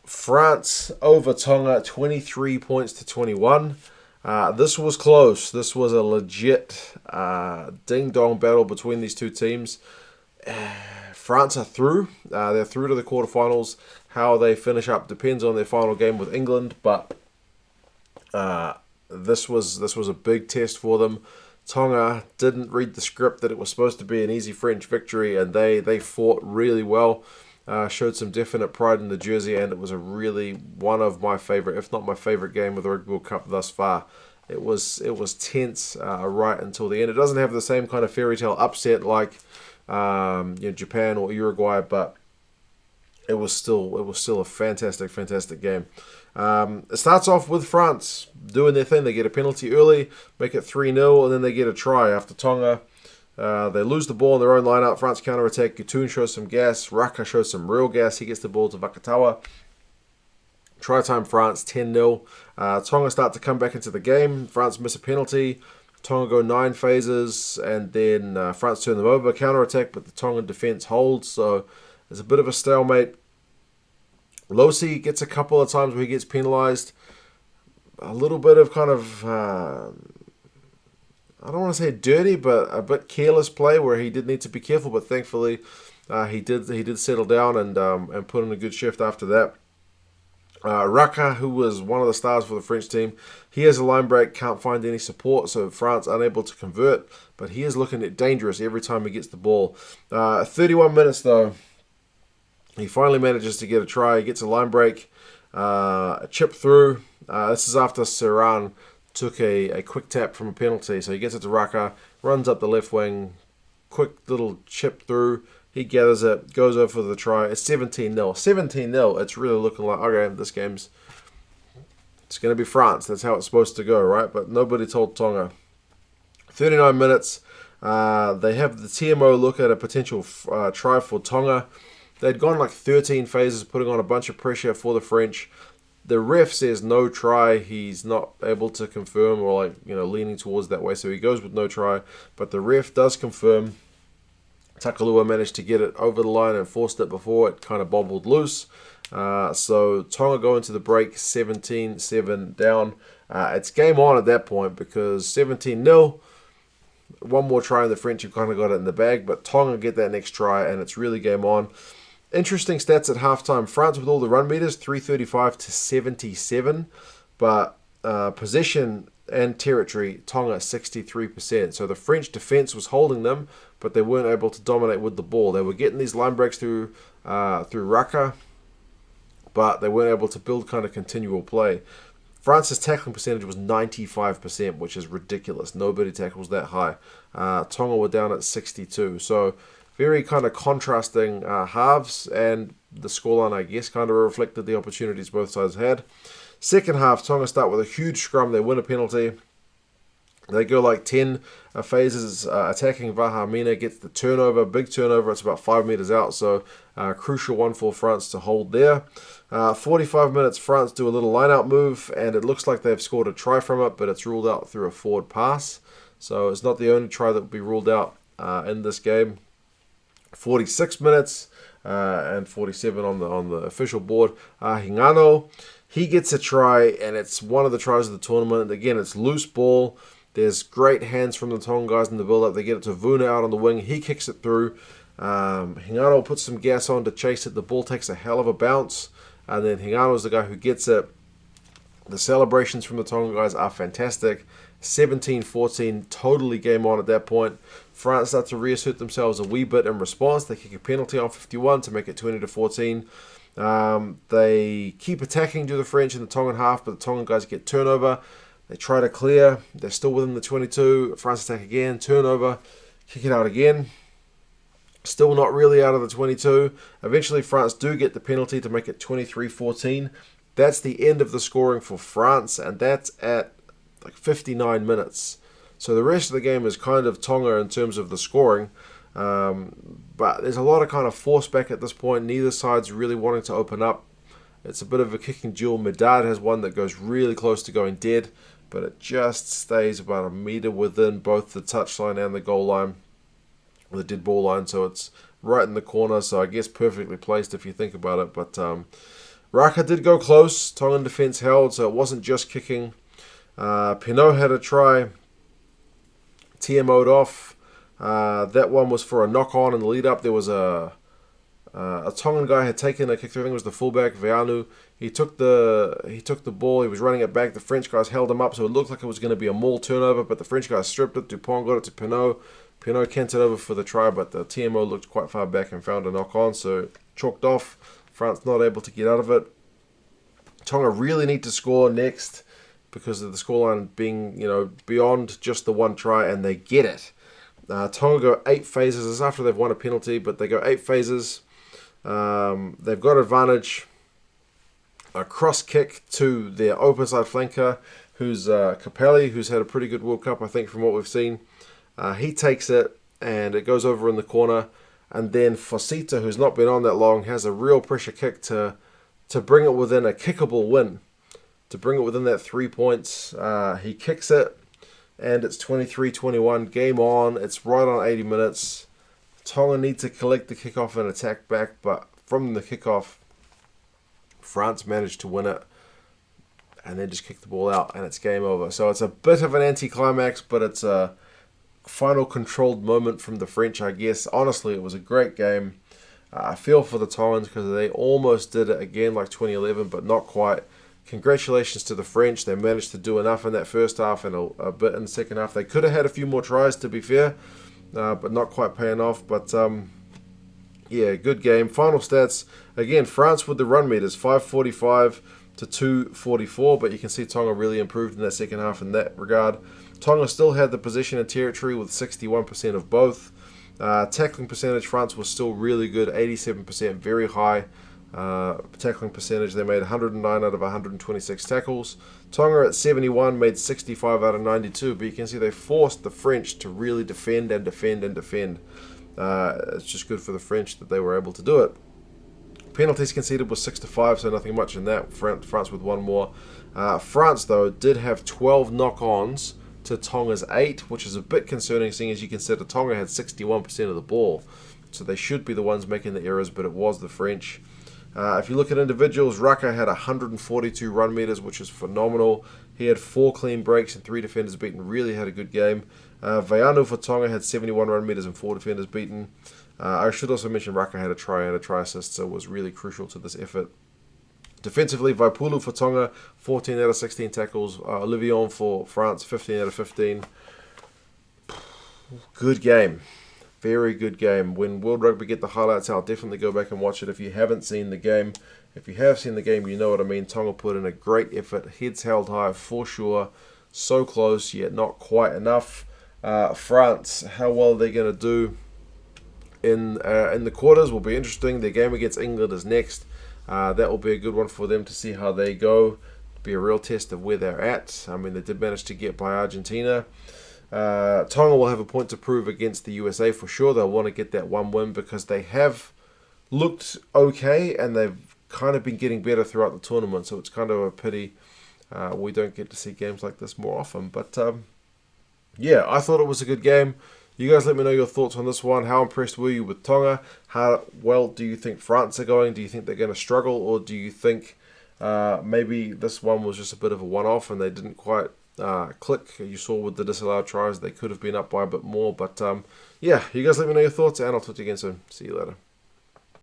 France over Tonga, 23 points to 21. This was close. This was a legit ding-dong battle between these two teams. France are through. They're through to the quarterfinals. How they finish up depends on their final game with England, but this was a big test for them. Tonga didn't read the script that it was supposed to be an easy French victory, and they fought really well. Showed some definite pride in the jersey, and it was a really one of my favorite, if not my favorite game of the Rugby World Cup thus far. It was tense right until the end. It doesn't have the same kind of fairy tale upset like Japan or Uruguay, but it was still a fantastic game. It starts off with France doing their thing. They get a penalty early, make it 3-0, and then they get a try after Tonga. They lose the ball in their own lineup. France counter-attack. Gutoun shows some gas. Raka shows some real gas. He gets the ball to Vakatawa. Try time France, 10-0. Tonga start to come back into the game. France miss a penalty. Tonga go 9 phases, and then France turn them over. Counter-attack, but the Tongan defense holds. So there's a bit of a stalemate. Losi gets a couple of times where he gets penalised. A little bit of kind of... I don't want to say dirty, but a bit careless play where he did need to be careful. But thankfully, he did settle down and put in a good shift after that. Raka, who was one of the stars for the French team, he has a line break, can't find any support, so France unable to convert. But he is looking dangerous every time he gets the ball. 31 minutes though, he finally manages to get a try. He gets a line break, a chip through. This is after Serran took a quick tap from a penalty, so he gets it to Raka, runs up the left wing, quick little chip through, he gathers it, goes over for the try. It's 17-0. 17-0, it's really looking like, okay, this game's, it's going to be France, that's how it's supposed to go, right? But nobody told Tonga. 39 minutes, they have the TMO look at a potential try for Tonga. They'd gone like 13 phases, putting on a bunch of pressure for the French. The ref says no try. He's not able to confirm, or leaning towards that way, so he goes with no try. But the ref does confirm. Takalua managed to get it over the line and forced it before it kind of bobbled loose. So Tonga go into the break 17-7 down. It's game on at that point because 17-0. One more try and the French have kind of got it in the bag, but Tonga get that next try and it's really game on. Interesting stats at halftime. France with all the run meters, 335 to 77. But possession and territory, Tonga 63%. So the French defense was holding them, but they weren't able to dominate with the ball. They were getting these line breaks through Raka, but they weren't able to build kind of continual play. France's tackling percentage was 95%, which is ridiculous. Nobody tackles that high. Tonga were down at 62. So very kind of contrasting halves, and the scoreline, I guess, kind of reflected the opportunities both sides had. Second half, Tonga start with a huge scrum. They win a penalty. They go like 10 phases attacking. Vahamina gets the turnover, big turnover. It's about 5 meters out, so crucial one for France to hold there. 45 minutes, France do a little line-out move, and it looks like they've scored a try from it, but it's ruled out through a forward pass. So it's not the only try that will be ruled out in this game. 46 minutes and 47 on the official board. Hingano, he gets a try, and it's one of the tries of the tournament. Again, it's loose ball. There's great hands from the Tonga guys in the build-up. They get it to Vuna out on the wing. He kicks it through. Hingano puts some gas on to chase it. The ball takes a hell of a bounce, and then Hingano's the guy who gets it. The celebrations from the Tonga guys are fantastic. 17-14, totally game on at that point. France start to reassert themselves a wee bit in response. They kick a penalty on 51 to make it 20-14. They keep attacking to the French in the Tongan half, but the Tongan guys get turnover. They try to clear. They're still within the 22. France attack again, turnover, kick it out again. Still not really out of the 22. Eventually, France do get the penalty to make it 23-14. That's the end of the scoring for France, and that's at like 59 minutes. So the rest of the game is kind of Tonga in terms of the scoring. But there's a lot of kind of force back at this point. Neither side's really wanting to open up. It's a bit of a kicking duel. Medad has one that goes really close to going dead, but it just stays about a meter within both the touchline and the goal line, the dead ball line. So it's right in the corner. So I guess perfectly placed if you think about it. But Raka did go close. Tongan defence held, so it wasn't just kicking. Pinot had a try. TMO'd off. That one was for a knock-on in the lead-up. There was a Tongan guy had taken a kick. I think it was the fullback, Veanu. He took the ball. He was running it back. The French guys held him up, so it looked like it was going to be a maul turnover, but the French guys stripped it. Dupont got it to Pinot. Pinot canted over for the try, but the TMO looked quite far back and found a knock-on, so chalked off. France not able to get out of it. Tonga really need to score next because of the scoreline being, beyond just the one try, and they get it. Tonga go 8 phases. This is after they've won a penalty, but they go 8 phases. They've got advantage. A cross kick to their open side flanker, who's Capelli, who's had a pretty good World Cup, I think, from what we've seen. He takes it, and it goes over in the corner. And then Fosita, who's not been on that long, has a real pressure kick to bring it within a kickable win, to bring it within that 3 points. He kicks it, and it's 23-21. Game on. It's right on 80 minutes. Tonga need to collect the kickoff and attack back, but from the kickoff, France managed to win it and then just kick the ball out, and it's game over. So it's a bit of an anticlimax, but it's a final controlled moment from the French, I guess. Honestly, it was a great game. I feel for the Tongans because they almost did it again like 2011, but not quite. Congratulations to the French. They managed to do enough in that first half and a bit in the second half. They could have had a few more tries, to be fair, but not quite paying off. But yeah, good game. Final stats. Again, France with the run meters, 545 to 244, but you can see Tonga really improved in that second half in that regard. Tonga still had the possession and territory with 61% of both. Tackling percentage, France was still really good, 87%, very high tackling percentage. They made 109 out of 126 tackles. Tonga at 71 made 65 out of 92, but you can see they forced the French to really defend and defend and defend. It's just good for the French that they were able to do it. Penalties conceded was 6-5, so nothing much in that. France with one more. France, though, did have 12 knock-ons to Tonga's 8, which is a bit concerning, seeing as you consider Tonga had 61% of the ball. So they should be the ones making the errors, but it was the French. If you look at individuals, Raka had 142 run meters, which is phenomenal. He had 4 clean breaks and 3 defenders beaten. Really had a good game. Veanu for Tonga had 71 run meters and 4 defenders beaten. I should also mention Raka had a try and a try assist, so it was really crucial to this effort. Defensively, Vaipulu for Tonga, 14 out of 16 tackles. Olivion for France, 15 out of 15. Good game. Very good game. When World Rugby get the highlights, I'll definitely go back and watch it if you haven't seen the game. If you have seen the game, you know what I mean. Tonga put in a great effort. Heads held high for sure. So close, yet not quite enough. France, how well they're going to do in the quarters will be interesting. Their game against England is next. That will be a good one for them to see how they go. Be a real test of where they're at. I mean, they did manage to get by Argentina. Tonga will have a point to prove against the USA for sure. They'll want to get that one win because they have looked okay and they've kind of been getting better throughout the tournament. So it's kind of a pity we don't get to see games like this more often. But yeah, I thought it was a good game. You guys let me know your thoughts on this one. How impressed were you with Tonga? How well do you think France are going? Do you think they're going to struggle? Or do you think maybe this one was just a bit of a one-off and they didn't quite click? You saw with the disallowed tries, they could have been up by a bit more. But yeah, you guys let me know your thoughts and I'll talk to you again soon. See you later.